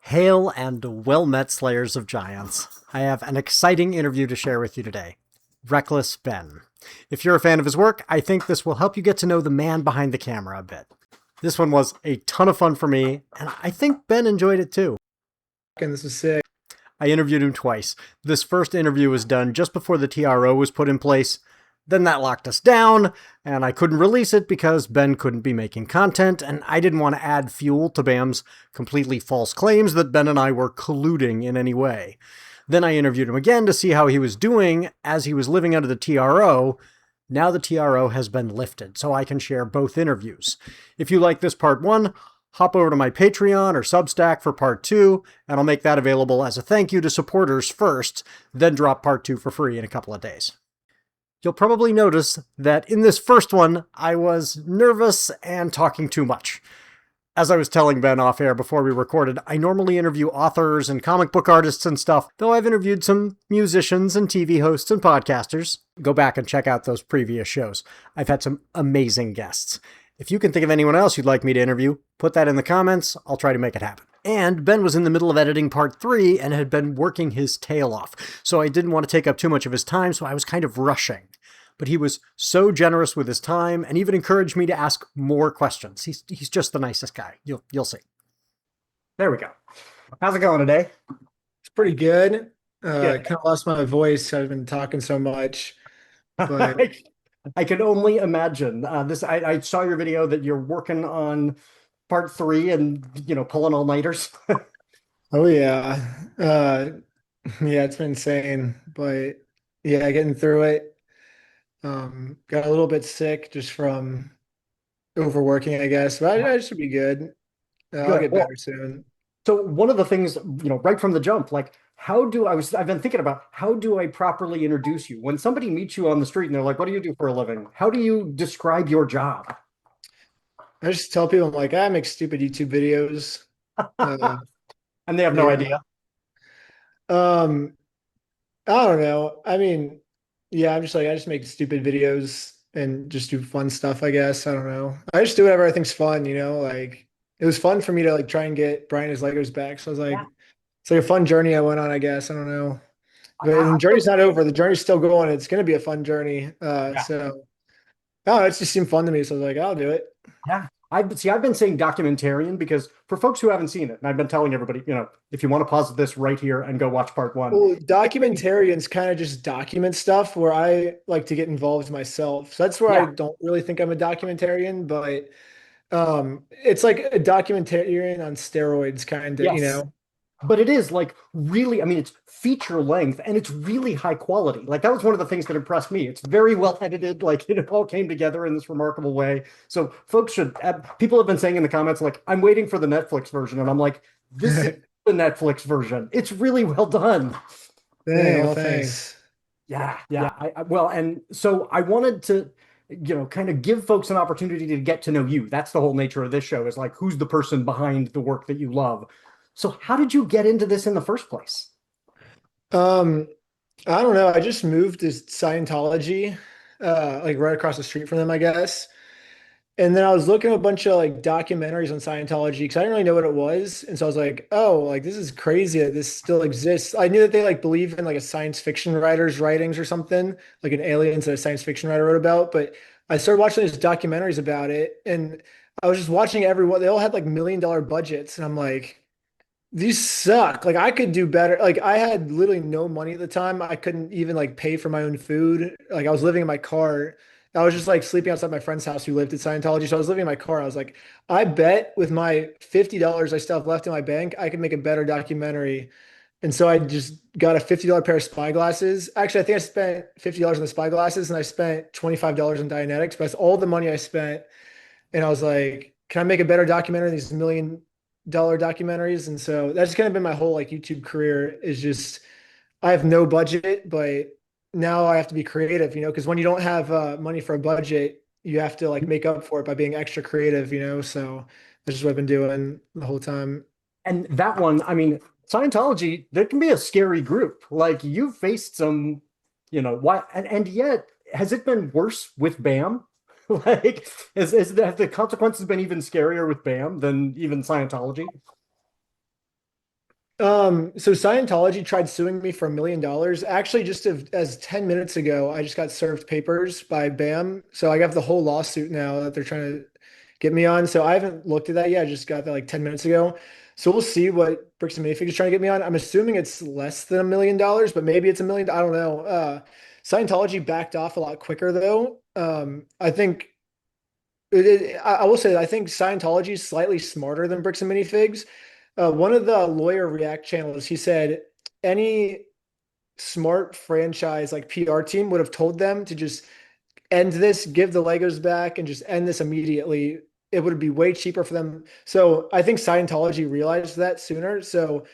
Hail and well met, Slayers of Giants. I have an exciting interview to share with you today. Reckless Ben. If you're a fan of his work, I think this will help you get to know the man behind the camera a bit. This one was a ton of fun for me, and I think Ben enjoyed it too. And this is sick. I interviewed him twice. This first interview was done just before the TRO was put in place. Then that locked us down, and I couldn't release it because Ben couldn't be making content, and I didn't want to add fuel to BAM's completely false claims that Ben and I were colluding in any way. Then I interviewed him again to see how he was doing as he was living under the TRO. Now the TRO has been lifted, so I can share both interviews. If you like this part one, hop over to my Patreon or Substack for part two, and I'll make that available as a thank you to supporters first, then drop part two for free in a couple of days. You'll probably notice that in this first one, I was nervous and talking too much. As I was telling Ben off air before we recorded, I normally interview authors and comic book artists and stuff, though I've interviewed some musicians and TV hosts and podcasters. Go back and check out those previous shows. I've had some amazing guests. If you can think of anyone else you'd like me to interview, put that in the comments. I'll try to make it happen. And Ben was in the middle of editing part 3 and had been working his tail off, so I didn't want to take up too much of his time, so I was kind of rushing. But he was so generous with his time and even encouraged me to ask more questions. He's just the nicest guy. You'll see. There we go. How's it going today? It's pretty good. I kind of lost my voice. I've been talking so much. But I can only imagine. I saw your video that you're working on part 3 and, pulling all-nighters. oh yeah. Yeah, it's been insane. But yeah, getting through it. Got a little bit sick just from overworking, I guess. But I should be good. I'll get better soon. So one of the things, right from the jump, like I've been thinking about how do I properly introduce you? When somebody meets you on the street and they're like, what do you do for a living? How do you describe your job? I just tell people I'm like, I make stupid YouTube videos. And they have no idea. I don't know. I mean, yeah, I just make stupid videos and just do fun stuff, I guess. I don't know. I just do whatever I think's fun, like it was fun for me to try and get Brian his Legos back. So I was like, It's like a fun journey I went on, I guess. I don't know. But the journey's not over. The journey's still going. It's going to be a fun journey. So it just seemed fun to me. So I was like, I'll do it. Yeah. I've been saying documentarian because for folks who haven't seen it, and I've been telling everybody, if you want to pause this right here and go watch part 1. Well, documentarians kind of just document stuff where I like to get involved myself. So that's where I don't really think I'm a documentarian, but it's like a documentarian on steroids, kind of, But it is really, it's feature length and it's really high quality. That was one of the things that impressed me. It's very well edited. It all came together in this remarkable way. So folks people have been saying in the comments, I'm waiting for the Netflix version. And I'm like, this is the Netflix version. It's really well done. Thanks. Yeah. And so I wanted to, kind of give folks an opportunity to get to know you. That's the whole nature of this show is who's the person behind the work that you love. So how did you get into this in the first place? I don't know. I just moved to Scientology, right across the street from them, I guess. And then I was looking at a bunch of documentaries on Scientology because I didn't really know what it was. And so I was like, oh, this is crazy that this still exists. I knew that they believe in a science fiction writer's writings or something, like an aliens that a science fiction writer wrote about. But I started watching these documentaries about it, and I was just watching everyone. They all had $1 million budgets, and I'm like, these suck. I could do better. I had literally no money at the time. I couldn't even pay for my own food. I was living in my car. I was just sleeping outside my friend's house who lived at Scientology. So I was living in my car. I was like, I bet with my $50 I still have left in my bank, I could make a better documentary. And so I just got a $50 pair of spy glasses. Actually, I think I spent $50 on the spy glasses and I spent $25 on Dianetics, but that's all the money I spent. And I was like, can I make a better documentary than these $1 million documentaries? And so that's kind of been my whole YouTube career is just I have no budget, but now I have to be creative, because when you don't have money for a budget, you have to make up for it by being extra creative, so that's just what I've been doing the whole time. And that one, Scientology, that can be a scary group. You've faced some, why, and yet has it been worse with BAM? Have the consequences been even scarier with BAM than even Scientology? So Scientology tried suing me for $1 million. Actually, as 10 minutes ago, I just got served papers by BAM. So I have the whole lawsuit now that they're trying to get me on. So I haven't looked at that yet. I just got that like 10 minutes ago. So we'll see what Bricks and Minifig is trying to get me on. I'm assuming it's less than $1 million, but maybe it's a million. I don't know. Scientology backed off a lot quicker though. I think I will say that I think Scientology is slightly smarter than Bricks and Minifigs. One of the lawyer React channels, he said any smart franchise like PR team would have told them to just end this, give the Legos back, and just end this immediately. It would be way cheaper for them. So I think Scientology realized that sooner. So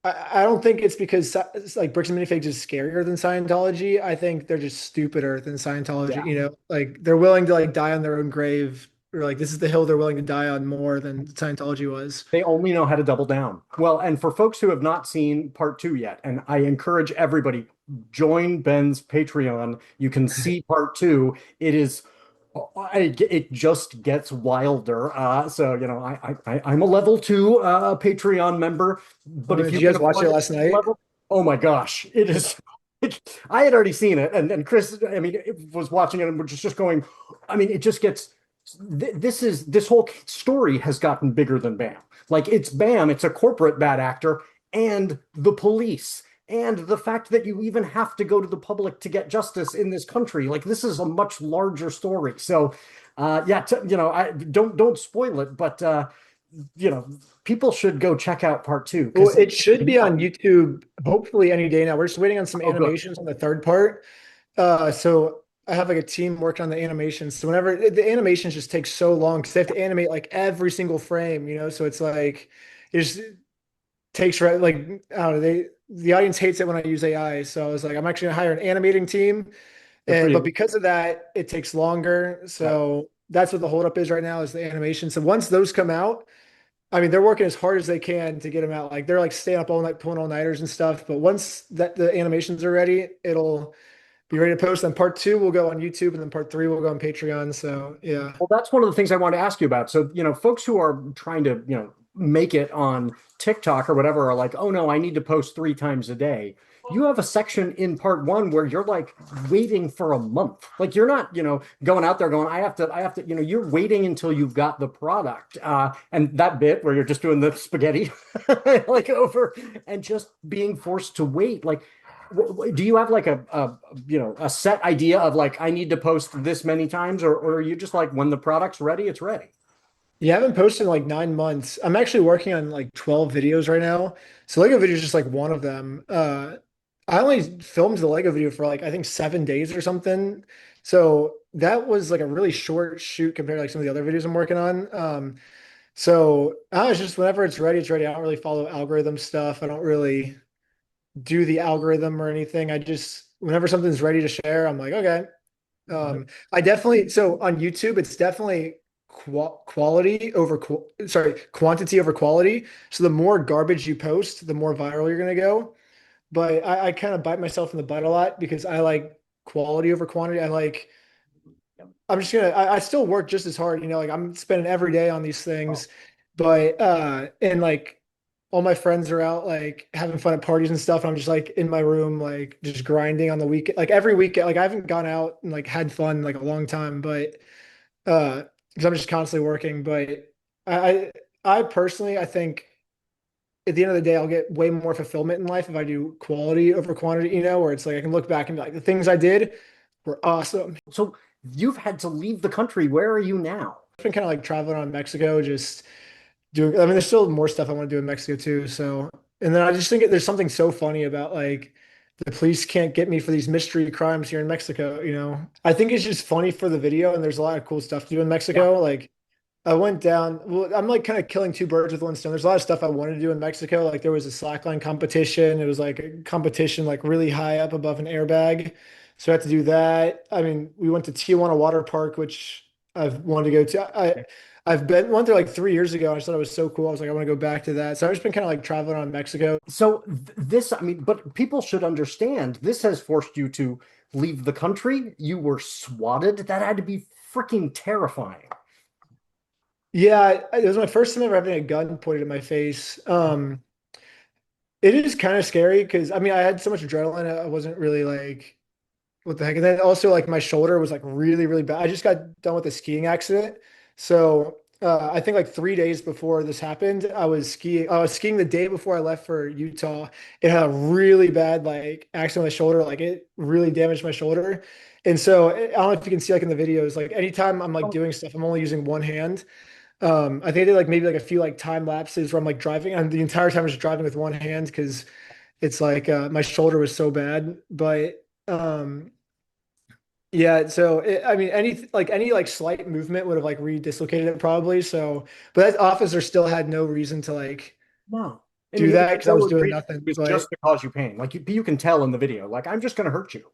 I don't think it's because like Bricks and Minifigs is scarier than Scientology. I think they're just stupider than Scientology. Yeah. You know, like they're willing to like die on their own grave, or like this is the hill they're willing to die on more than Scientology was. They only know how to double down. Well, and for folks who have not seen part two yet, and I encourage everybody, join Ben's Patreon. You can see part two. It is, it just gets wilder. So, you know, I'm a level two Patreon member, but if Did you you can guys watch it afford last the night? level, oh my gosh, it is. I had already seen it, and Chris, I mean, it was watching it and we're just going. I mean, it just gets. This whole story has gotten bigger than BAM. Like it's BAM, it's a corporate bad actor, and the police, and the fact that you even have to go to the public to get justice in this country. Like this is a much larger story. So, yeah, you know, I don't spoil it, but you know, people should go check out part two Well, because it should be on YouTube hopefully any day now. We're just waiting on some oh, good. animations on the third part. So I have like a team working on the animations. So whenever the animations just take so long because they have to animate like every single frame, you know. So it's like it just takes like I don't know, the audience hates it when I use AI. So I was like, I'm actually gonna hire an animating team. Good for And but you. because of that, it takes longer. Yeah. So that's what the holdup is right now is the animation. So once those come out, I mean, they're working as hard as they can to get them out. Like they're like staying up all night, pulling all nighters and stuff. But once that the animations are ready, it'll be ready to post. Then part two will go on YouTube, and then part three will go on Patreon. So yeah, Well, that's one of the things I want to ask you about. So, you know, folks who are trying to, you know, make it on TikTok or whatever are like, oh no, I need to post 3 times a day. You have a section in part one where you're like waiting for a month. Like you're not, you know, going out there going, I have to, you know, you're waiting until you've got the product. And that bit where you're just doing the spaghetti like over and just being forced to wait. Like, do you have like you know a set idea of like I need to post this many times, or are you just like when the product's ready, it's ready? yeah, I haven't posted in like 9 months. I'm actually working on like 12 videos right now. So Lego video is just like one of them. I only filmed the Lego video for like I think 7 days or something. So that was like a really short shoot compared to like some of the other videos I'm working on. So I was just whenever it's ready, it's ready. I don't really follow algorithm stuff. I don't really do the algorithm or anything. I just whenever something's ready to share, I'm like, okay. I definitely so on YouTube, it's definitely quality over sorry, quantity over quality. So the more garbage you post, the more viral you're gonna go. But I kind of bite myself in the butt a lot because I like quality over quantity. I'm just gonna I still work just as hard, you know, like I'm spending every day on these Oh, things, but and like all my friends are out like having fun at parties and stuff. And I'm just like in my room, like just grinding on the weekend, like every weekend. Like I haven't gone out and like had fun like a long time, but because I'm just constantly working. But I I personally I think at the end of the day, I'll get way more fulfillment in life if I do quality over quantity, you know, where it's like I can look back and be like the things I did were awesome. so you've had to leave the country. Where are you now? I've been kind of like traveling around Mexico, just doing. I mean, there's still more stuff I want to do in Mexico too. So, and then I just think there's something so funny about like the police can't get me for these mystery crimes here in Mexico. You know, I think it's just funny for the video, and there's a lot of cool stuff to do in Yeah. Mexico. Like I went down. Well, I'm like kind of killing two birds with one stone. There's a lot of stuff I wanted to do in Mexico. Like there was a slackline competition. It was like a competition like really high up above an airbag. So I had to do that. I mean, we went to Tijuana Water Park, which I've wanted to go to. I've been went there like 3 years ago. I just thought it was so cool. I was like, I want to go back to that. So I've just been kind of like traveling around Mexico. So this, I mean, but people should understand this has forced you to leave the country. You were swatted. That had to be freaking terrifying. Yeah, it was my first time ever having a gun pointed at my face. it is kind of scary because I mean I had so much adrenaline, I wasn't really like what the heck. And then also like my shoulder was like really, really bad. I just got done with a skiing accident. So I think like 3 days before this happened, I was skiing. I was skiing the day before I left for Utah. It had a really bad like accident on my shoulder. Like it really damaged my shoulder. And so I don't know if you can see like in the videos, like anytime I'm like doing stuff, I'm only using one hand. I think I did like maybe like a few like time lapses where I'm like driving and the entire time I was just driving with one hand because it's like my shoulder was so bad. But yeah, so I mean, any like slight movement would have like re-dislocated it probably. So, but that officer still had no reason to like No. I do mean, that because I no was doing reason. nothing. It was But just to cause you pain. Like you can tell in the video, like I'm just going to hurt you.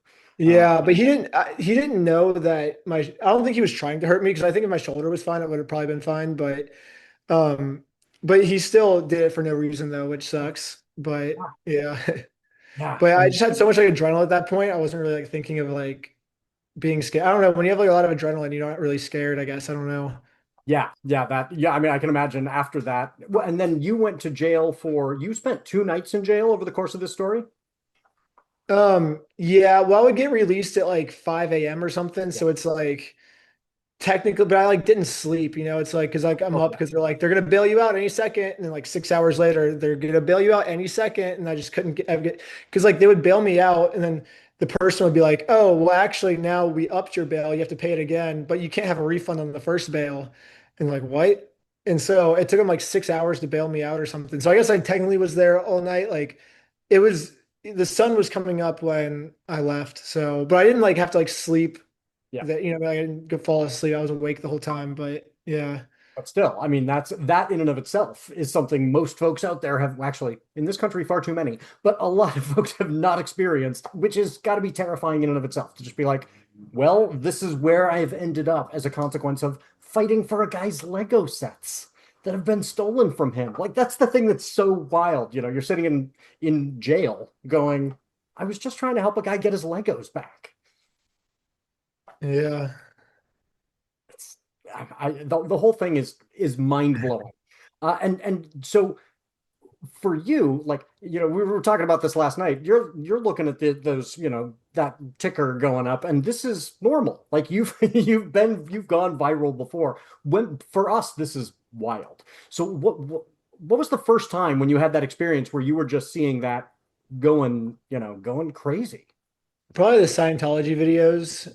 Uh, yeah, but he didn't know that my. I don't think he was trying to hurt me because I think if my shoulder was fine, it would have probably been fine. Um, but he still did it for no reason though, which sucks. But yeah, yeah, yeah, but I just had so much like adrenaline at that point. I wasn't really like thinking of like being scared. I don't know. When you have like a lot of adrenaline, you're not really scared. I guess I don't know. yeah. I mean, I can imagine after that. Well, and then you went to jail you spent 2 nights in jail over the course of this story. Yeah, well, I would get released at like 5 a.m. or something. Yeah. So it's like technically, but I like didn't sleep, It's like because like I'm Oh, up yeah. because they're like they're gonna bail you out any second, and then like 6 hours later they're gonna bail you out any second, and I just couldn't get because like they would bail me out, and then the person would be like, oh, well, actually now we upped your bail, you have to pay it again, but you can't have a refund on the first bail, and like what? And so it took them like 6 hours to bail me out or something. So I guess I technically was there all night. Like it was the sun was coming up when I left, so but I didn't like have to like sleep Yeah. that I didn't go fall asleep. I was awake the whole time, but yeah. But still, I mean, that in and of itself is something most folks out there have actually, in this country, far too many, but a lot of folks have not experienced, which has got to be terrifying in and of itself to just be like, well, this is where I've ended up as a consequence of fighting for a guy's Lego sets that have been stolen from him. Like that's the thing that's so wild. You're sitting in jail going, I was just trying to help a guy get his Legos back. Yeah. It's the whole thing is mind blowing. And so for you, like we were talking about this last night. You're looking at those that ticker going up, and this is normal. Like you've you've gone viral before. When for us, this is wild. So what was the first time when you had that experience where you were just seeing that going crazy? Probably the Scientology videos.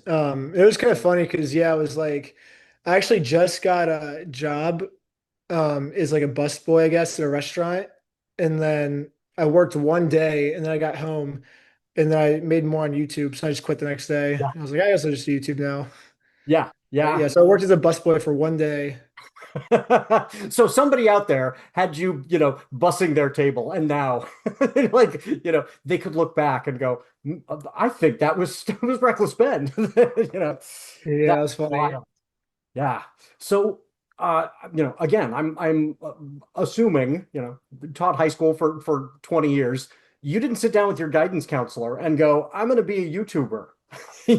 It was kind of funny because yeah, it was like I actually just got a job is like a busboy, I guess, at a restaurant. And then I worked one day and then I got home and then I made more on YouTube. So I just quit the next day. Yeah, I was like, I guess I'll just do YouTube now. yeah, But yeah. yeah, so I worked as a busboy for one day. So somebody out there had bussing their table, and now, like, they could look back and go, I think that was that was reckless Ben." Yeah, it That's was funny. wild. Yeah. So, again, I'm assuming, taught high school for 20 years. You didn't sit down with your guidance counselor and go, I'm going to be a YouTuber.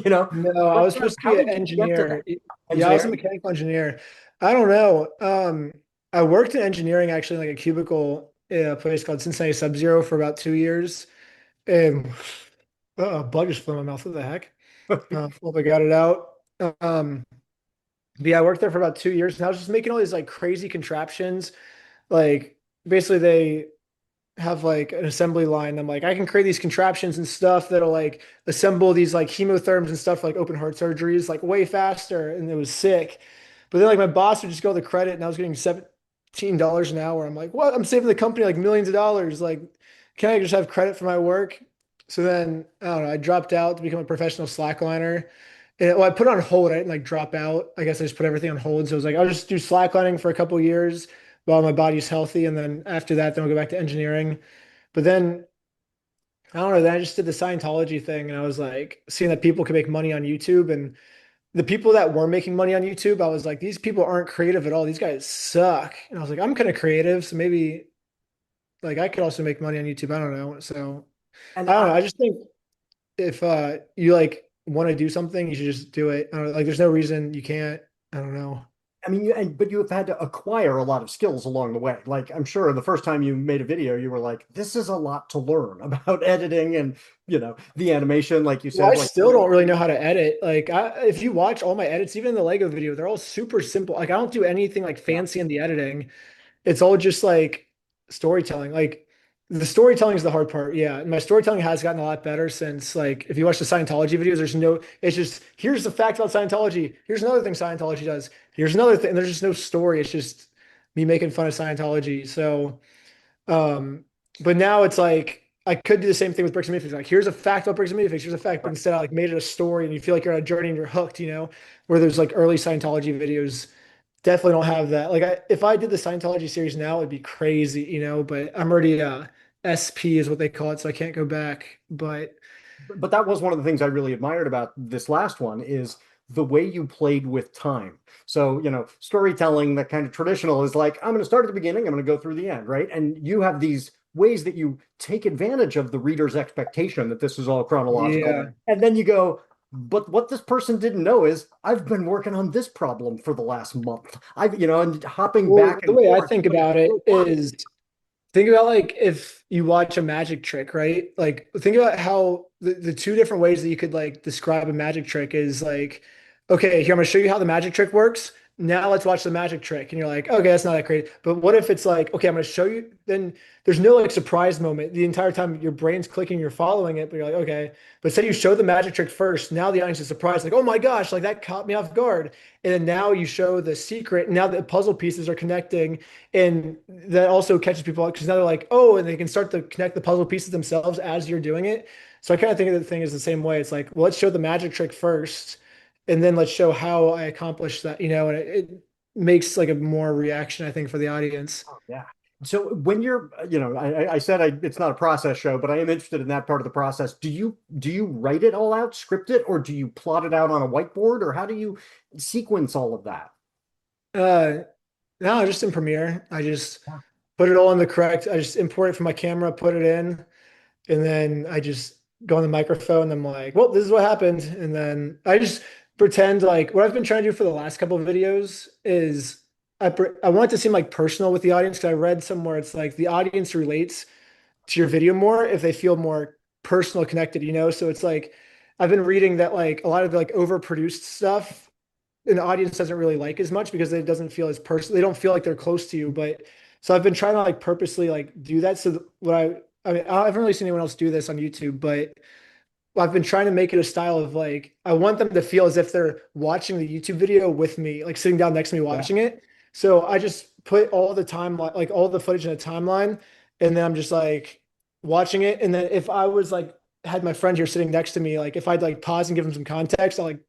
No, I was supposed to How be an did you get to that? engineer. Yeah, I was a Engineering? mechanical engineer. I don't know. I worked in engineering actually in like a cubicle in a place called Cincinnati Sub-Zero for about 2 years. And a bug just flew in my mouth. What the heck? Hope I got it out. Um, but yeah, I worked there for about 2 years and I was just making all these like crazy contraptions. Like basically they have like an assembly line. I'm like, I can create these contraptions and stuff that'll like assemble these like hemotherms and stuff for, like open heart surgeries like way faster. And it was sick. But then like my boss would just go the credit and I was getting $17 an hour. I'm like, what? I'm saving the company like millions of dollars. Like, can I just have credit for my work? So then I don't know, I dropped out to become a professional slackliner. And well, I put it on hold. I didn't like drop out. I guess I just put everything on hold. So I was like, I'll just do slacklining for a couple of years while my body's healthy. And then after that, then I'll go back to engineering. But then I don't know, then I just did the Scientology thing and I was like seeing that people could make money on YouTube and the people that were making money on YouTube, I was like, these people aren't creative at all. These guys suck. And I was like, I'm kind of creative, so maybe like I could also make money on YouTube. I don't know. So And I don't know. I just think if you like want to do something, you should just do it. I don't know, like there's no reason you can't. I don't know. I mean, but you have had to acquire a lot of skills along the way. Like, I'm sure the first time you made a video, you were like, this is a lot to learn about editing and, the animation, like you Well, said, I like, still don't really know how to edit. Like, if you watch all my edits, even in the Lego video, they're all super simple. Like, I don't do anything like yeah, fancy in the editing. It's all just like storytelling. Like, the storytelling is the hard part. Yeah, and my storytelling has gotten a lot better since, like, if you watch the Scientology videos, it's just here's the fact about Scientology. Here's another thing Scientology does. Here's another thing. And there's just no story. It's just me making fun of Scientology. So. But now it's like I could do the same thing with bricks and minifix. Like, here's a fact about bricks and minifix. Here's a fact, but right. instead I like made it a story, and you feel like you're on a journey and you're hooked. Where there's like early Scientology videos definitely don't have that. Like, if I did the Scientology series now, it'd be crazy. But I'm already SP is what they call it, so I can't go back. But But that was one of the things I really admired about this last one is the way you played with time. So, storytelling, that kind of traditional is like, I'm going to start at the beginning, I'm going to go through the end, right? And you have these ways that you take advantage of the reader's expectation that this is all chronological. yeah, And then you go, but what this person didn't know is I've been working on this problem for the last month. And hopping well, back the and way I forth. think Like, about it is think about like if you watch a magic trick, right? Like think about how the two different ways that you could like describe a magic trick is like, okay, here I'm gonna show you how the magic trick works. Now let's watch the magic trick. And you're like, okay, that's not that great. But what if it's like, okay, I'm gonna show you, then there's no like surprise moment. The entire time your brain's clicking, you're following it, but you're like, okay. But say you show the magic trick first, now the audience is surprised, like, oh my gosh, like that caught me off guard. And then now you show the secret, and now the puzzle pieces are connecting and that also catches people up because now they're like, oh, and they can start to connect the puzzle pieces themselves as you're doing it. So I kind of think of the thing is the same way. It's like, well, let's show the magic trick first, and then let's show how I accomplished that, and it makes like a more reaction, I think, for the audience. Yeah. So when you're, I said it's not a process show, but I am interested in that part of the process. Do you write it all out, script it, or do you plot it out on a whiteboard, or how do you sequence all of that? Uh, no, just in Premiere, I just put it all in the correct. I just import it from my camera, put it in, and then I just go on the microphone and I'm like, well, this is what happened. And then I just pretend like what I've been trying to do for the last couple of videos is I want it to seem like personal with the audience because I read somewhere it's like the audience relates to your video more if they feel more personal connected. So it's like I've been reading that like a lot of the like overproduced stuff an audience doesn't really like as much because it doesn't feel as personal. They don't feel like they're close to you. But so I've been trying to like purposely like do that. So what I mean, I haven't really seen anyone else do this on YouTube, but I've been trying to make it a style of like I want them to feel as if they're watching the YouTube video with me, like sitting down next to me Yeah. watching it. So I just put all the time like all the footage in a timeline, and then I'm just like watching it. And then if I was like had my friend here sitting next to me, like if I'd like pause and give him some context, I'll like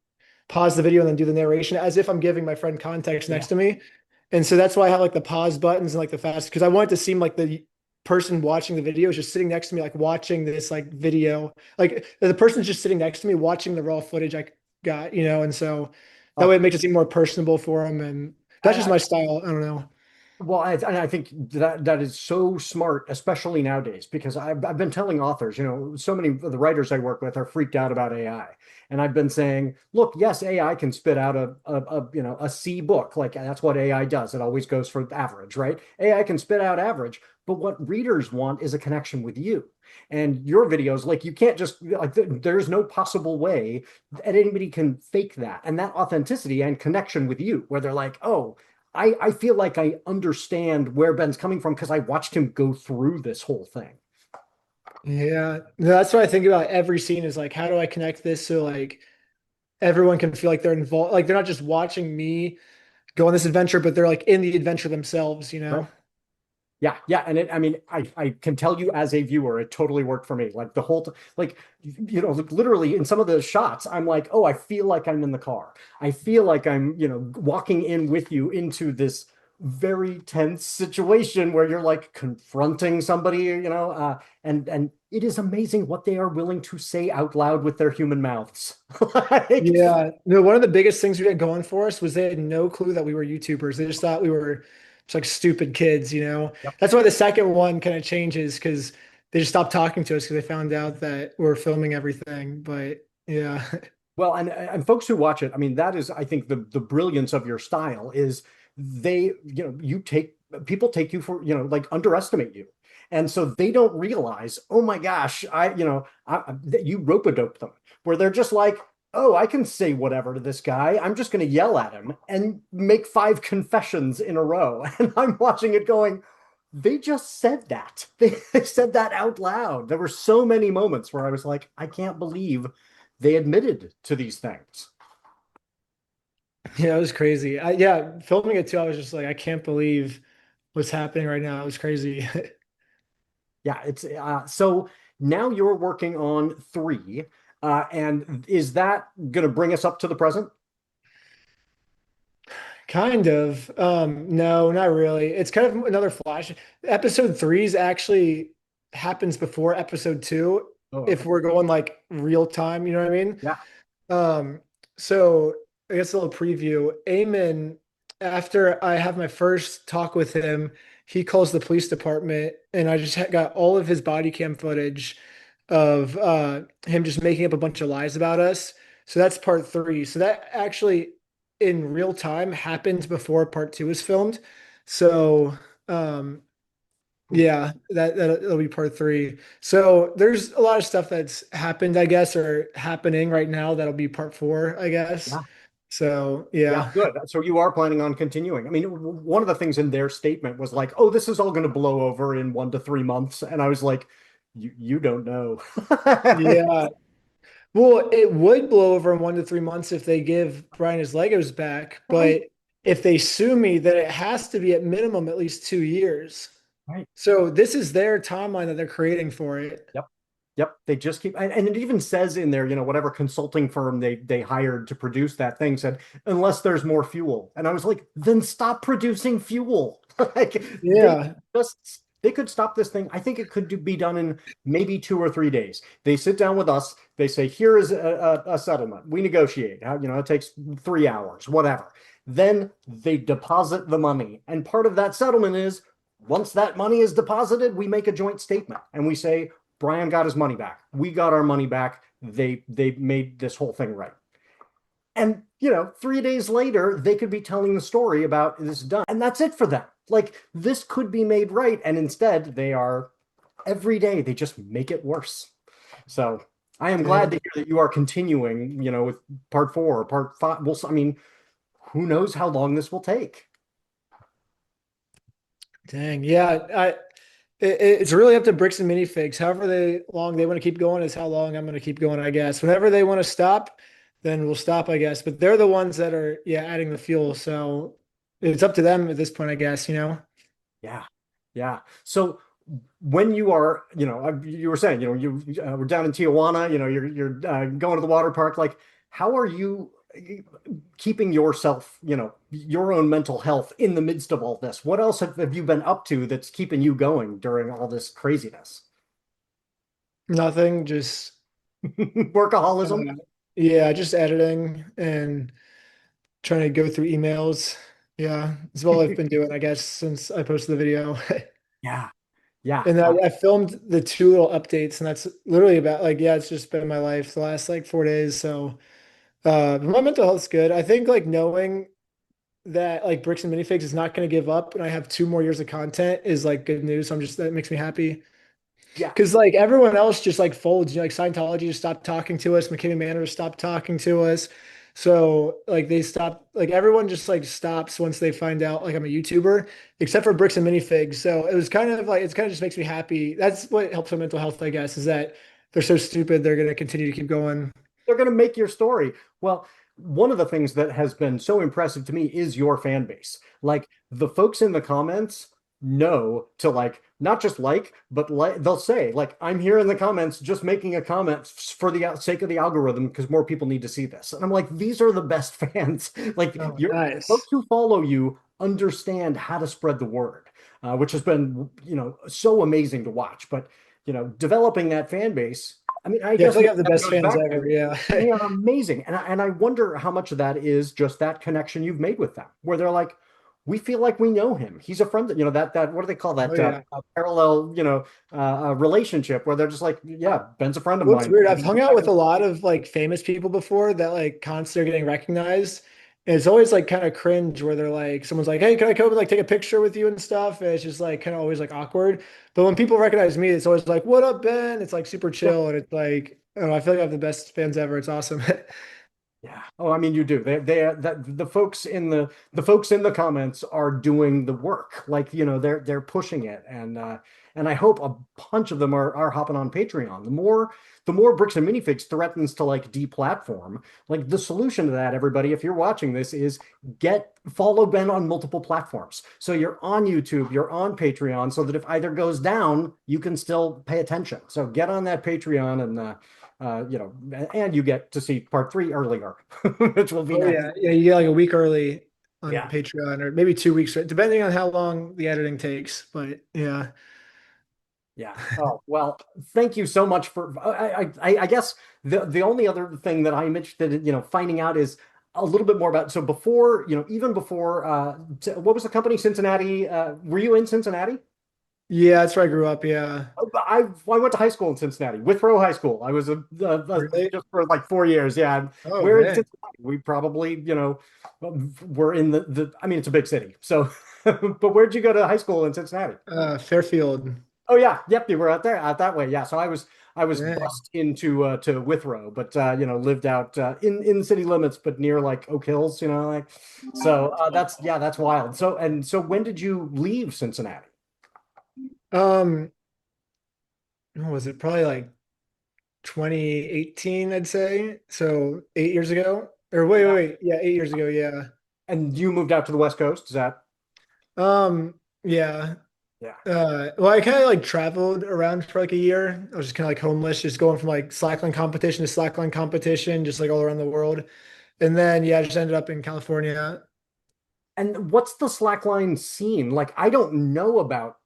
pause the video and then do the narration as if I'm giving my friend context next Yeah. to me. And so that's why I have like the pause buttons and like the fast because I want it to seem like the person watching the video is just sitting next to me, like watching this like video. Like the person's just sitting next to me watching the raw footage I got. And so that way Oh, it makes it seem more personable for them. And that's just I, my style. I don't know. Well, I think that is so smart, especially nowadays, because I've been telling authors, so many of the writers I work with are freaked out about AI, and I've been saying, look, yes, AI can spit out a C book, like that's what AI does. It always goes for average, right? AI can spit out average, but what readers want is a connection with you. And your videos, like you can't just like there's no possible way that anybody can fake that, and that authenticity and connection with you, where they're like, oh. I feel like I understand where Ben's coming from because I watched him go through this whole thing. Yeah. No, that's what I think about every scene is like, how do I connect this so like everyone can feel like they're involved, like they're not just watching me go on this adventure, but they're like in the adventure themselves. Right. Yeah, yeah, and I mean, I can tell you as a viewer, it totally worked for me. Like the whole, like, like literally in some of the shots, I'm like, oh, I feel like I'm in the car. I feel like I'm, walking in with you into this very tense situation where you're like confronting somebody, and it is amazing what they are willing to say out loud with their human mouths. Like, Yeah. No, one of the biggest things we had going for us was they had no clue that we were YouTubers. They just thought we were just like stupid kids. yep. That's why the second one kind of changes because they just stopped talking to us because they found out that we're filming everything. But yeah. Well, and folks who watch it, I mean, that is, I think, the brilliance of your style is they, you take people take you for, like underestimate you. And so they don't realize, oh my gosh, that you rope-a-dope them, where they're just like, oh, I can say whatever to this guy. I'm just going to yell at him and make five confessions in a row. And I'm watching it going, they just said that. They said that out loud. There were so many moments where I was like, I can't believe they admitted to these things. Yeah, it was crazy. Yeah, filming it too, I was just like, I can't believe what's happening right now. It was crazy. Yeah, it's so now you're working on three, and is that going to bring us up to the present? Kind of. No, not really. It's kind of another flash. Episode three is actually happens before episode two, Oh, if okay. we're going like real time, you know what I mean? Yeah. Um, so I guess a little preview. Eamon, after I have my first talk with him, he calls the police department, and I just got all of his body cam footage of him just making up a bunch of lies about us. So that's part three. So that actually in real time happened before part two was filmed. So um, yeah, that'll be part three. So there's a lot of stuff that's happened, I guess, or happening right now that'll be part four, I guess. Yeah. So Yeah, yeah. good. So you are planning on continuing. I mean, one of the things in their statement was like, "Oh, this is all going to blow over in 1 to 3 months," and I was like, "You don't know." Yeah. Well, it would blow over in 1 to 3 months if they give Brian his Legos back, Right. but if they sue me, then it has to be at minimum at least 2 years. Right. So this is their timeline that they're creating for it. Yep. Yep. They just keep, and it even says in there, whatever consulting firm they hired to produce that thing said, unless there's more fuel. And I was like, then stop producing fuel. Like Yeah. they could stop this thing. I think it could be done in maybe 2 or 3 days. They sit down with us. They say, here is a settlement. We negotiate. It takes 3 hours, whatever. Then they deposit the money. And part of that settlement is once that money is deposited, we make a joint statement and we say, Brian got his money back. We got our money back. They made this whole thing right. And 3 days later, they could be telling the story about this done, and that's it for them. Like this could be made right, and instead they are every day they just make it worse. So I am glad to Dang. hear that you are continuing, with part four or part five. Well, I mean, who knows how long this will take? Dang. Yeah. It's really up to Bricks and Minifigs. However long they want to keep going is how long I'm going to keep going, I guess. Whenever they want to stop, then we'll stop, I guess. But they're the ones that are, yeah, adding the fuel. So it's up to them at this point, I guess, you know? Yeah, yeah. So when you are, you were saying, you were down in Tijuana, you're going to the water park. Like, how are you keeping yourself, your own mental health in the midst of all this? What else have you been up to that's keeping you going during all this craziness? Nothing, just Workaholism? uh, yeah, just editing and trying to go through emails. Yeah, it's all I've been doing, I guess, since I posted the video. Yeah, yeah. And I filmed the two little updates, and that's literally about like, yeah, it's just been my life the last like 4 days. So but my mental health's good. I think like knowing that like Bricks and Minifigs is not going to give up and I have 2 more years of content is like good news. So I'm just that makes me happy. Yeah. Because like everyone else just like folds, like Scientology just stopped talking to us, McKinney Manor stopped talking to us. So like they stop, like everyone just like stops once they find out like I'm a YouTuber, except for Bricks and Minifigs. So it was kind of like it's kind of just makes me happy. That's what helps my mental health, I guess, is that they're so stupid they're gonna continue to keep going. They're going to make your story. Well, one of the things that has been so impressive to me is your fan base. Like the folks in the comments know to like not just but they'll say like I'm here in the comments just making a comment for the sake of the algorithm because more people need to see this. And I'm like, these are the best fans. Like Oh, your folks nice. who follow you understand how to spread the word, which has been so amazing to watch. But developing that fan base. I mean, I Yeah, I guess feel like I maybe have the that best goes fans back ever. to Yeah. they are amazing. And I wonder how much of that is just that connection you've made with them, where they're like, we feel like we know him. He's a friend that, that what do they call Oh that? yeah. Parallel, relationship where they're just like, yeah, Ben's a friend of What's mine. weird, I've hung out with a lot of like famous people before that like constantly are getting recognized. And it's always like kind of cringe where they're like, someone's like, hey, can I come and like take a picture with you and stuff? And it's just like kind of always like awkward. But when people recognize me, it's always like, what up, Ben? It's like super Yeah. chill. And it's like, I don't know, I feel like I have the best fans ever. It's awesome. Yeah. Oh, I mean, you do. The folks in the comments are doing the work. Like, they're pushing it, and I hope a bunch of them are hopping on Patreon. The more Bricks and Minifigs threatens to like deplatform, like the solution to that, everybody, if you're watching this, is follow Ben on multiple platforms. So you're on YouTube, you're on Patreon, so that if either goes down, you can still pay attention. So get on that Patreon and you get to see part three earlier, which will be Oh nice. yeah. Yeah, you get like a week early on Yeah. Patreon or maybe 2 weeks, depending on how long the editing takes. But yeah. Yeah. Oh, well, thank you so much for, I guess the only other thing that I'm interested in, finding out is a little bit more about, so before, even before, what was the company, Cincinnati? Were you in Cincinnati? Yeah, that's where I grew up. Yeah. I went to high school in Cincinnati, Withrow High School. I was Really? just for like 4 years. Yeah, Oh we're in man. Cincinnati. We probably, we're in the. I mean, it's a big city. So, but where'd you go to high school in Cincinnati? Fairfield. Oh yeah, yep, you were out there, out that way. Yeah, so I was Yeah. bused into to Withrow, but lived out in city limits, but near like Oak Hills. Like so. That's wild. So when did you leave Cincinnati? Um, what was it? Probably like 2018, I'd say. So 8 years ago. Or wait. Yeah, 8 years ago. Yeah. And you moved out to the West Coast? Is that? Yeah. Yeah. Well, I kind of like traveled around for like a year. I was just kind of like homeless, just going from like slackline competition to slackline competition, just like all around the world. And then yeah, I just ended up in California. And what's the slackline scene? Like, I don't know about,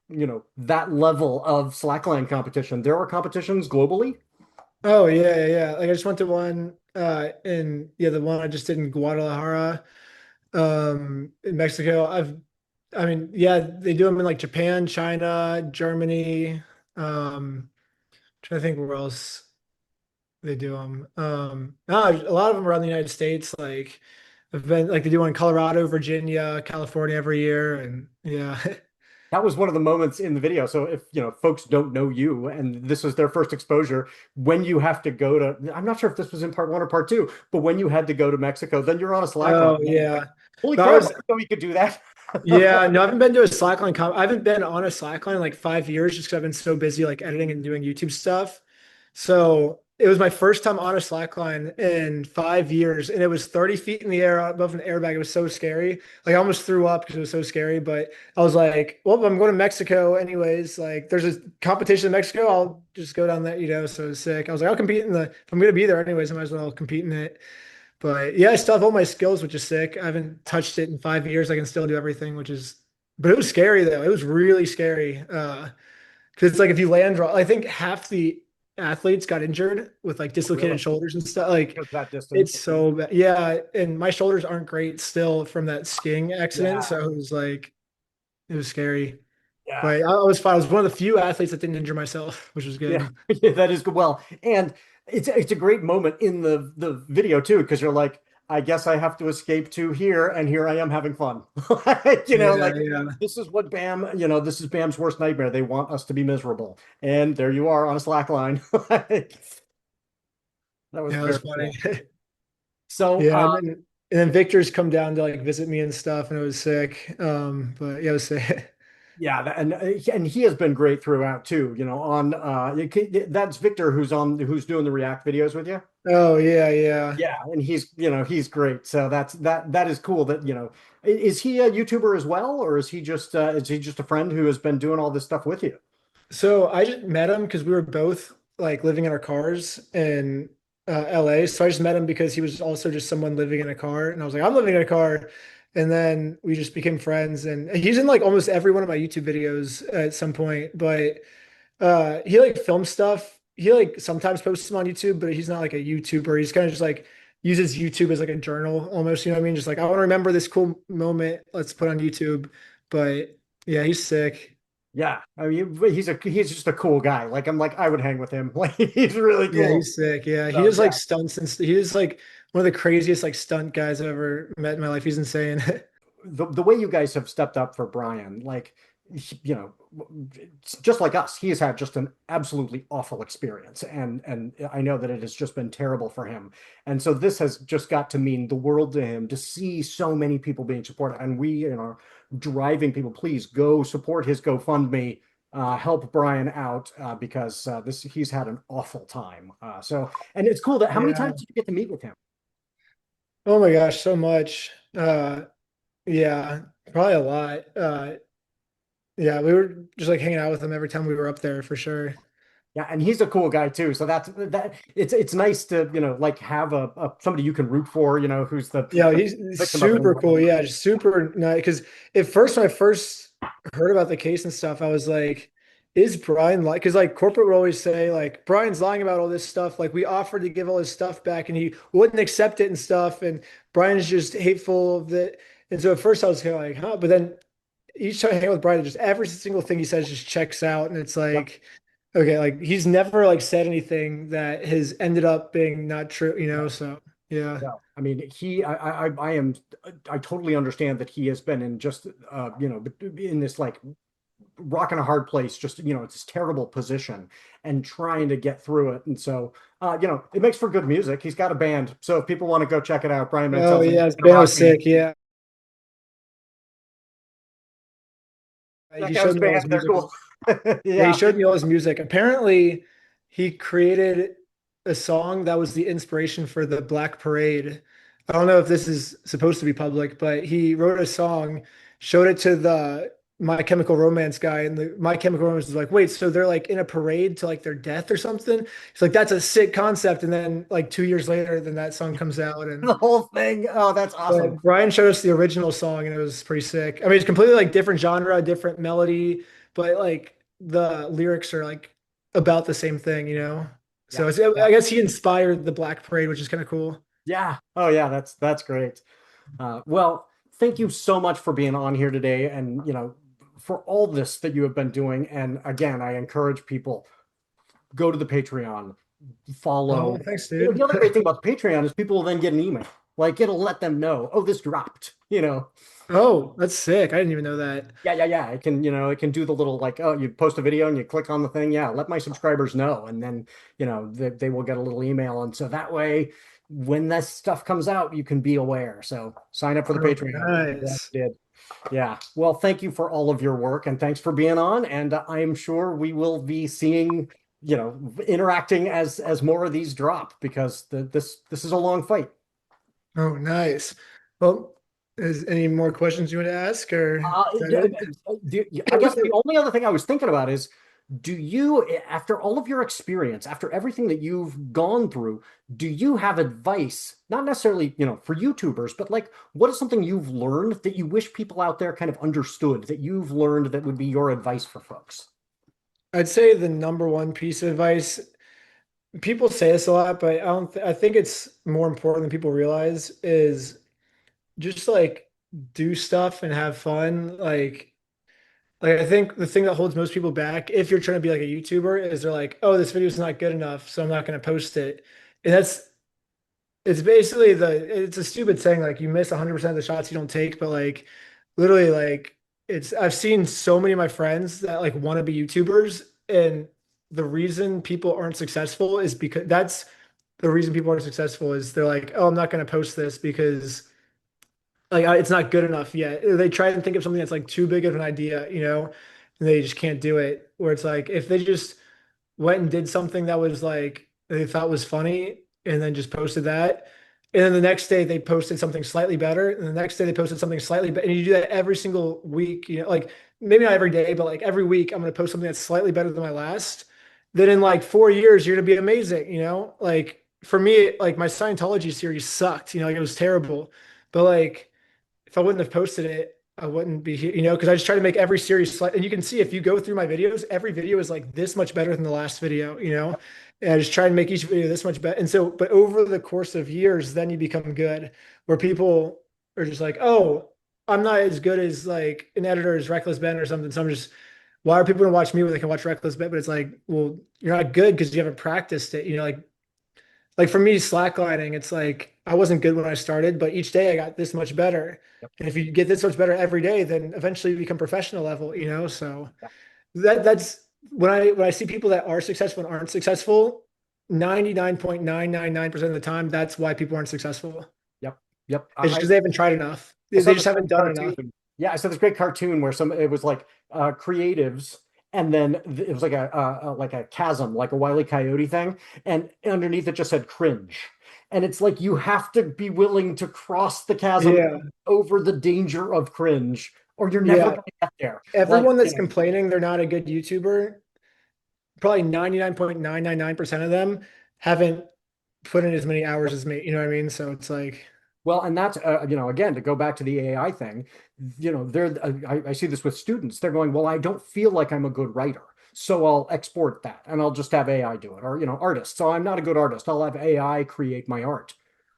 that level of slackline competition. There are competitions globally. Oh yeah. Like I just went to one in yeah, the one I just did in Guadalajara, in Mexico. I mean, yeah, they do them in like Japan, China, Germany, trying to think where else they do them. No, a lot of them around the United States, like I've been like they do one in Colorado, Virginia, California every year, and yeah. That was one of the moments in the video. So if, folks don't know you and this is their first exposure, when you have to go to, I'm not sure if this was in part one or part two, but when you had to go to Mexico, then you're on a slackline. Oh yeah. Holy No, I crap, I was didn't know you could do that. Yeah, no, I haven't been to a slackline I haven't been on a slackline in like 5 years just because I've been so busy like editing and doing YouTube stuff. So it was my first time on a slackline in 5 years, and it was 30 feet in the air above an airbag. It was so scary. Like I almost threw up because it was so scary. But I was like, well, I'm going to Mexico anyways. Like there's a competition in Mexico. I'll just go down there. So it was sick. I was like, I'll compete if I'm gonna be there anyways, I might as well compete in it. But yeah, I still have all my skills, which is sick. I haven't touched it in 5 years. I can still do everything, but it was scary though. It was really scary. Because it's like if you land wrong, I think half the athletes got injured with like dislocated Really? shoulders and stuff. Like Because that distance. it's so bad. Yeah, and my shoulders aren't great still from that skiing accident. Yeah. So it was scary. Yeah. But I was fine. I was one of the few athletes that didn't injure myself, which was Yeah. good. Yeah, that is good. Well, and it's a great moment in the video too, because you're like, I guess I have to escape to here, and here I am having fun. Yeah, Like yeah. this is what this is Bam's worst nightmare. They want us to be miserable. And there you are on a slack line. Like, that was Yeah, it very was funny. cool. So Yeah, and then Victor's come down to like visit me and stuff, and it was sick. But yeah, it was sick. yeah, and he has been great throughout too. On that's Victor who's doing the React videos with you. Oh yeah, yeah. Yeah, and he's great. So that is cool that, is he a YouTuber as well, or is he just a friend who has been doing all this stuff with you? So I just met him because we were both like living in our cars in LA. So I just met him because he was also just someone living in a car, and I was like, I'm living in a car. And then we just became friends, and he's in like almost every one of my YouTube videos at some point. But he like films stuff. He like sometimes posts them on YouTube, but he's not like a YouTuber. He's kind of just like uses YouTube as like a journal almost, you know what I mean? Just like I want to remember this cool moment, let's put on YouTube. But yeah, he's sick. Yeah, I mean, he's just a cool guy. Like I'm like I would hang with him. Like he's really Yeah, cool. he's sick. Yeah, he So does like yeah, stunts and he is like one of the craziest like stunt guys I've ever met in my life. He's insane. the way you guys have stepped up for Brian, like you know, just like us, he has had just an absolutely awful experience, and I know that it has just been terrible for him. And so this has just got to mean the world to him to see so many people being supported, and we, driving people. Please go support his GoFundMe. Help Brian out because this he's had an awful time. And it's cool that how many Yeah. times did you get to meet with him? Oh my gosh, so much. Yeah, probably a lot. Yeah, we were just like hanging out with him every time we were up there for sure. Yeah, and he's a cool guy too. So that it's nice to, like have a somebody you can root for, who's Yeah, the he's victim of it. super cool. Yeah, just super nice. Because at first, when I first heard about the case and stuff, I was like, "Is Brian like?" Because like corporate would always say like Brian's lying about all this stuff. Like we offered to give all his stuff back, and he wouldn't accept it and stuff. And Brian's just hateful of it. And so at first, I was kind of like, "Huh?" But then each time I hang out with Brian, just every single thing he says just checks out, and it's Yep. like, okay, like he's never like said anything that has ended up being not true, you Yeah. know? So yeah. Yeah. I mean, I totally understand that he has been in just, in this like rock and a hard place, just, it's this terrible position and trying to get through it. And so, it makes for good music. He's got a band. So if people want to go check it out, Brian Oh Mantel's yeah, his gonna band rock was me. sick. Yeah, Check he out showed his me all band. his They're music. cool. Yeah, he Yeah. showed me all his music. Apparently, he created a song that was the inspiration for the Black Parade. I don't know if this is supposed to be public, but he wrote a song, showed it to the My Chemical Romance guy, and the My Chemical Romance was like, "Wait, so they're like in a parade to like their death or something?" He's like, "That's a sick concept." And then like 2 years later, then that song comes out, and The whole thing. Oh, that's awesome. but Brian showed us the original song and it was pretty sick. I mean, it's completely like different genre, different melody, but like the lyrics are like about the same thing, you know? Yeah. So it's, Yeah. I guess he inspired the Black Parade, which is kind of cool. Yeah. Oh, yeah. That's great. Well, thank you so much for being on here today, and for all this that you have been doing. And again, I encourage people go to the Patreon, Oh, follow. thanks, The dude. other great thing about the Patreon is people will then get an email. Like it'll let them know, oh, this dropped. Oh, that's sick. I didn't even know that. Yeah, yeah, yeah. It can do the little like, oh, you post a video and you click on the thing. Yeah, let my subscribers know. And then, they will get a little email. And so that way, when this stuff comes out, you can be aware. So sign up for the Oh, Patreon. I'm glad nice. you did. Yeah. Well, thank you for all of your work and thanks for being on. And I am sure we will be seeing, interacting as more of these drop because this is a long fight. Oh, nice. Well, is any more questions you want to ask or is Uh, that I guess the it? only other thing I was thinking about is, do you, after all of your experience, after everything that you've gone through, do you have advice, not necessarily, for YouTubers, but like, what is something you've learned that you wish people out there kind of understood that you've learned that would be your advice for folks? I'd say the number one piece of advice, people say this a lot, but I don't I think it's more important than people realize is just like do stuff and have fun. Like I think the thing that holds most people back if you're trying to be like a YouTuber is they're like, "Oh, this video's not good enough, so I'm not going to post it." And it's basically it's a stupid saying like you miss 100% of the shots you don't take, but like literally like it's I've seen so many of my friends that like want to be YouTubers and the reason people aren't successful is because that's the reason people aren't successful is they're like, "Oh, I'm not going to post this because like it's not good enough yet." They try and think of something that's like too big of an idea, you know, and they just can't do it. Where it's like if they just went and did something that was like they thought was funny and then just posted that. And then the next day they posted something slightly better. And the next day they posted something slightly better. And you do that every single week, you know, like maybe not every day, but like every week I'm going to post something that's slightly better than my last. Then in like 4 years, you're going to be amazing, you know? Like for me, like my Scientology series sucked, you know, like it was terrible. But like if I wouldn't have posted it, I wouldn't be here, you know, because I just try to make every series and you can see if you go through my videos, every video is like this much better than the last video, you know, And I just try and make each video this much better. And so, but over the course of years, then you become good, where people are just like, oh, I'm not as good as like an editor as Reckless Ben or something. So I'm just, why are people gonna watch me when they can watch Reckless Ben? But it's like, well, you're not good because you haven't practiced it. Like for me, slacklining, it's like I wasn't good when I started, but each day I got this much better. Yep. And if you get this much better every day, then eventually you become professional level. So Yeah. that's when I see people that are successful and aren't successful, 99.999% of the time, that's why people aren't successful. Yep. Yep. It's just because they haven't tried enough. I They saw just this haven't great done enough. cartoon. Yeah, I saw this great cartoon where it was like creatives, and then it was like like a chasm, like a Wile E. Coyote thing, and underneath it just said cringe. And it's like you have to be willing to cross the chasm Yeah. over the danger of cringe, or you're never Yeah. going to get there. Like, Everyone that's complaining they're not a good YouTuber, probably 99.999% of them haven't put in as many hours as me. You know what I mean? So it's like, well, and that's again to go back to the AI thing, they're I see this with students. They're going, well, I don't feel like I'm a good writer, so I'll export that and I'll just have AI do it, or artists. So I'm not a good artist. I'll have AI create my art.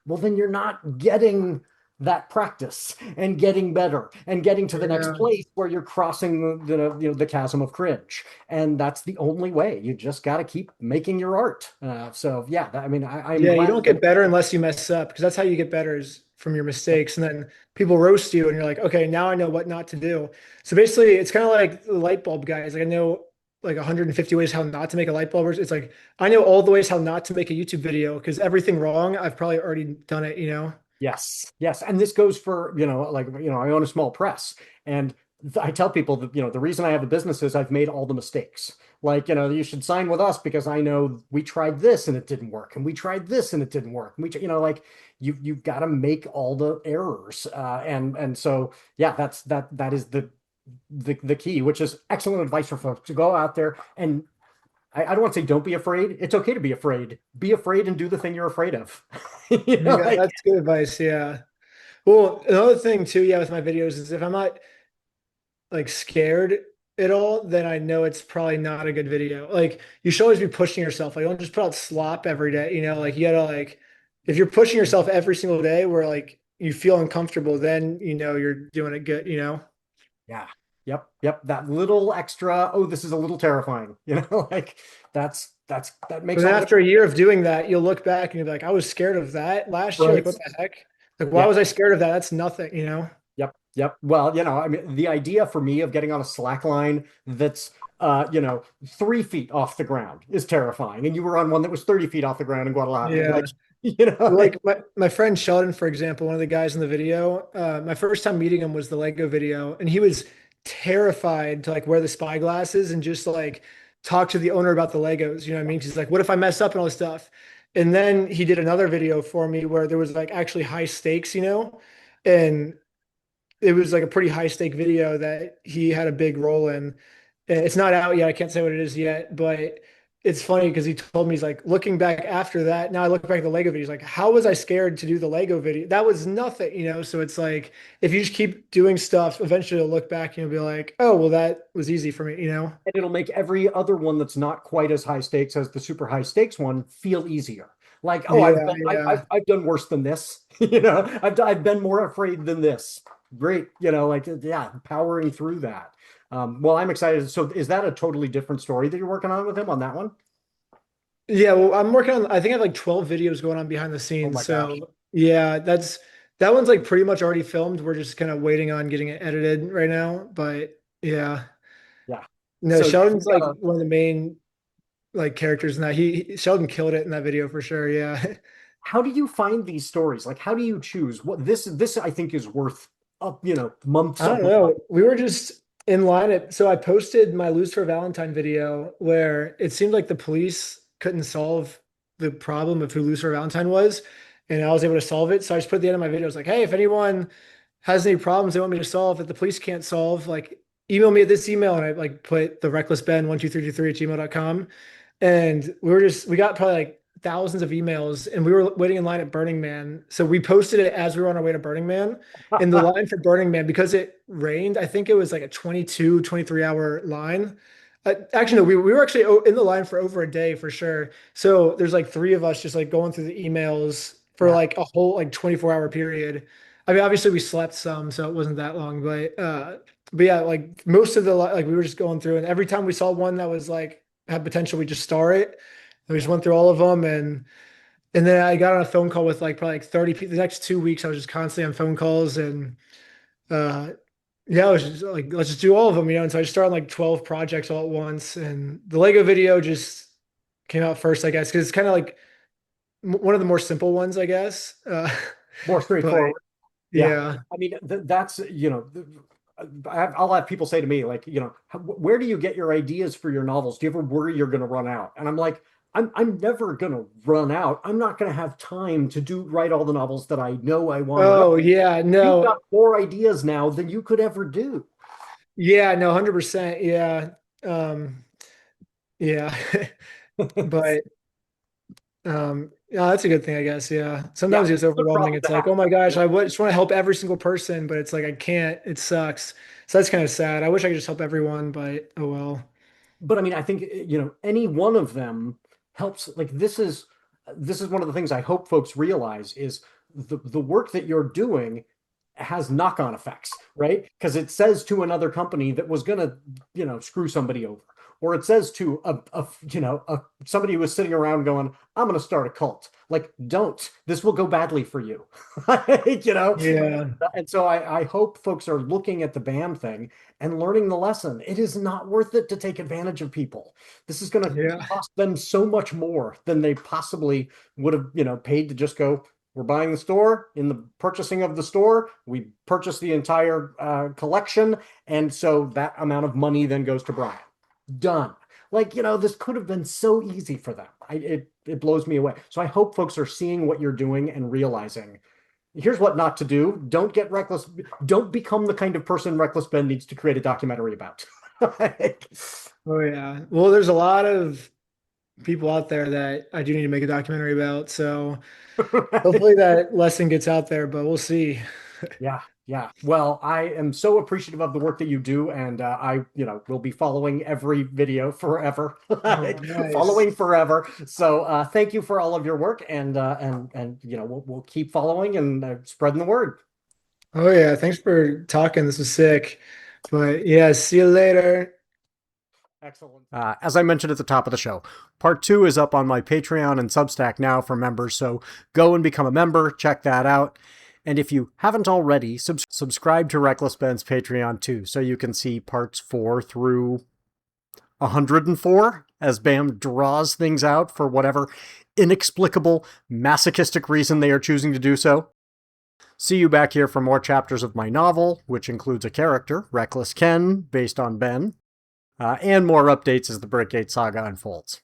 Well, then you're not getting that practice and getting better and getting to the next yeah. place where you're crossing the chasm of cringe. And that's the only way. You just got to keep making your art. So yeah, I mean, I'm Yeah, you glad don't that. get better unless you mess up because that's how you get better is from your mistakes. And then people roast you and you're like, okay, now I know what not to do. So basically, it's kind of like the light bulb guys. Like I know like 150 ways how not to make a light bulb. It's like I know all the ways how not to make a YouTube video because everything wrong, I've probably already done it. Yes, yes. And this goes for, I own a small press, and I tell people that, the reason I have a business is I've made all the mistakes. Like, you should sign with us because I know we tried this and it didn't work, and we tried this and it didn't work. And like you've got to make all the errors. And so yeah, that is the key, which is excellent advice for folks to go out there and I don't want to say don't be afraid. It's okay to be afraid. Be afraid and do the thing you're afraid of. Yeah, Like, that's good advice. Yeah. Well, another thing too, yeah, with my videos is if I'm not like scared at all, then I know it's probably not a good video. Like you should always be pushing yourself. Like don't just put out slop every day. Like you gotta like if you're pushing yourself every single day where like you feel uncomfortable, then you're doing it good. yeah. Yep. Yep. That little extra, oh, this is a little terrifying. Like that But makes then all the after a year of doing that, you'll look back and you'll be like, I was scared of that last year. Like, right. what the heck? Like, why Yeah. was I scared of that? That's nothing. Yep. Yep. Well, I mean, the idea for me of getting on a slack line that's 3 feet off the ground is terrifying. And you were on one that was 30 feet off the ground in Guadalajara. Yeah. Like, you know, Well, like, like my friend Sheldon, for example, one of the guys in the video, my first time meeting him was the Lego video, and he was terrified to like wear the spy glasses and just like talk to the owner about the Legos. You know what I mean? He's like, what if I mess up and all this stuff? And then he did another video for me where there was like actually high stakes, and it was like a pretty high stake video that he had a big role in. It's not out yet. I can't say what it is yet, but it's funny because he told me he's like looking back after that. Now I look back at the Lego video. He's like, how was I scared to do the Lego video? That was nothing. So it's like if you just keep doing stuff, eventually you'll look back and you'll be like, oh, well, that was easy for me. and it'll make every other one that's not quite as high stakes as the super high stakes one feel easier. Like, oh, Yeah, yeah. I've done worse than this. I've been more afraid than this. Great, like yeah, powering through that. Well, I'm excited. So, is that a totally different story that you're working on with him on that one? Yeah, well, I'm working on, I think I have like 12 videos going on behind the Oh scenes. my gosh. So yeah, that one's like pretty much already filmed. We're just kind of waiting on getting it edited right now. But yeah, Yeah. no, So yeah, we Sheldon's like gotta. one of the main like characters in that. Sheldon killed it in that video for sure. Yeah. How do you find these stories? Like, how do you choose what this I think is worth months I don't of. know. We were just in line so I posted my Lose for Valentine video where it seemed like the police couldn't solve the problem of who Lose for Valentine was. And I was able to solve it. So I just put at the end of my video, I was like, hey, if anyone has any problems they want me to solve that the police can't solve, like email me at this email. And I like put the recklessben12323 at gmail.com. And we got probably like thousands of emails and we were waiting in line at Burning Man. So we posted it as we were on our way to Burning Man. And the line for Burning Man, because it rained, I think it was like a 22, 23 hour line. Actually, no, we were actually in the line for over a day for sure. So there's like three of us just like going through the emails for Yeah. like a whole like 24-hour period. I mean, obviously we slept some, so it wasn't that long, but yeah, like most of the like we were just going through, and every time we saw one that was like had potential, we just star it. And we just went through all of them, and then I got on a phone call with like probably like 30 people. The next 2 weeks, I was just constantly on phone calls and uh yeah, I was just like, let's just do all of them, And so I just started like 12 projects all at once. And the Lego video just came out first, I guess, because it's kind of like one of the more simple ones, I guess. More But straightforward. Yeah. yeah. I mean, that's, I'll have people say to me, like, where do you get your ideas for your novels? Do you ever worry you're going to run out? And I'm like, I'm never going to run out. I'm not going to have time to write all the novels that I know I want to write. Oh, yeah. You've No. got more ideas now than you could ever do. Yeah, no, 100%. Yeah. Um, yeah. But yeah, that's a good thing, I guess. Yeah. Yeah, Sometimes it's it's a good overwhelming. problem It's to like, have. oh my gosh, just want to help every single person, but it's like I can't. It sucks. So that's kind of sad. I wish I could just help everyone, but oh well. But I mean, I think any one of them helps. Like this is one of the things I hope folks realize is the work that you're doing has knock-on effects, right? Because it says to another company that was gonna screw somebody over, or it says to somebody who was sitting around going, I'm gonna start a cult. Like, don't. This will go badly for you. you know Yeah. and so I hope folks are looking at the BAM thing and learning the lesson. It is not worth it to take advantage of people. This is going to Yeah. cost them so much more than they possibly would have, paid to just go, we're buying the store. In the purchasing of the store, we purchase the entire collection. And so that amount of money then goes to Brian. Done. Like, this could have been so easy for them. It blows me away. So I hope folks are seeing what you're doing and realizing here's what not to do. Don't get reckless. Don't become the kind of person Reckless Ben needs to create a documentary about. Oh yeah. Well, there's a lot of people out there that I do need to make a documentary about. So hopefully that lesson gets out there, but we'll see. Yeah, yeah. Well, I am so appreciative of the work that you do, and I, will be following every video forever, Oh, nice. following forever. So, thank you for all of your work, and we'll keep following and spreading the word. Oh yeah. Thanks for talking. This was sick. But yeah, see you later. Excellent. As I mentioned at the top of the show, part two is up on my Patreon and Substack now for members, so go and become a member, check that out. And if you haven't already, subscribe to Reckless Ben's Patreon too, so you can see parts 4 through 104 as Bam draws things out for whatever inexplicable, masochistic reason they are choosing to do so. See you back here for more chapters of my novel, which includes a character, Reckless Ken, based on Ben, and more updates as the Brickgate saga unfolds.